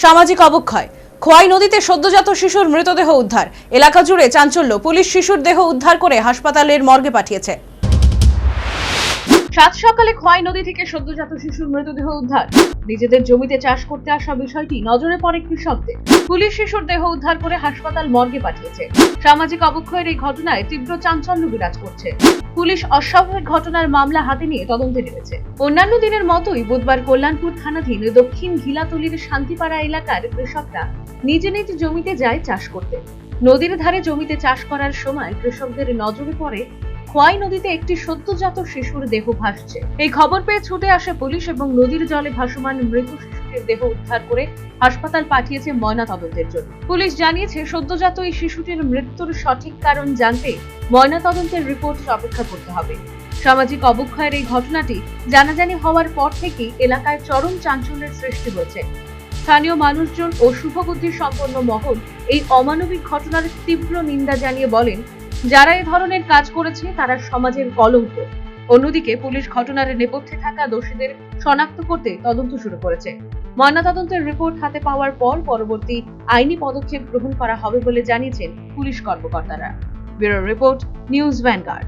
সামাজিক অবক্ষয়। খোয়াই নদীতে সদ্যজাত শিশুর মৃতদেহ উদ্ধার। এলাকা জুড়ে চাঞ্চল্য। পুলিশ শিশুর দেহ উদ্ধার করে হাসপাতালের মর্গে পাঠিয়েছে। সাত সকালে খোয়াই নদী থেকে সদ্যজাত শিশুর মৃতদেহ উদ্ধার। নিজেদের জমিতে চাষ করতে আসা বিষয়টি নজরে পড়ে কৃষকদের। পুলিশ শিশুর দেহ উদ্ধার করে হাসপাতাল মর্গে পাঠিয়েছে। সামাজিক অবক্ষয়ের এই ঘটনায় তীব্র চাঞ্চল্য বিরাজ করছে। পুলিশ অস্বাভাবিক ঘটনার মামলা হাতে নিয়ে তদন্তে নেমেছে। অন্যান্য দিনের মতোই বুধবার কল্যাণপুর থানাধীন দক্ষিণ ঘিলাতলির শান্তিপাড়া এলাকার কৃষকরা নিজ নিজ জমিতে যায় চাষ করতে। নদীর ধারে জমিতে চাষ করার সময় কৃষকদের নজরে পড়ে খোয়াই নদীতে একটি সদ্যজাত শিশুর দেহ ভাসছে। এই খবর পেয়ে ছুটে আসে পুলিশ এবং নদীর জলে ভাসমান মৃত শিশুটির দেহ উদ্ধার করে হাসপাতাল পাঠিয়েছে ময়নাতদন্তের জন্য। পুলিশ জানিয়েছে, সদ্যজাত এই শিশুটির মৃত্যুর সঠিক কারণ জানতে ময়নাতদন্তের রিপোর্টের অপেক্ষা করতে হবে। সামাজিক অবক্ষয়ের এই ঘটনাটি জানাজানি হওয়ার পর থেকেই এলাকায় চরম চাঞ্চল্যের সৃষ্টি হয়েছে। স্থানীয় মানুষজন ও শুভবুদ্ধি সম্পন্ন মহল এই অমানবিক ঘটনার তীব্র নিন্দা জানিয়ে বলেন, যারা এ ধরনের কাজ করেছে তারা সমাজের কলঙ্ক। অন্যদিকে পুলিশ ঘটনার নেপথ্যে থাকা দোষীদের শনাক্ত করতে তদন্ত শুরু করেছে। ময়নাতদন্তের রিপোর্ট হাতে পাওয়ার পর পরবর্তী আইনি পদক্ষেপ গ্রহণ করা হবে বলে জানিয়েছেন পুলিশ কর্মকর্তারা। Bureau report, news vanguard.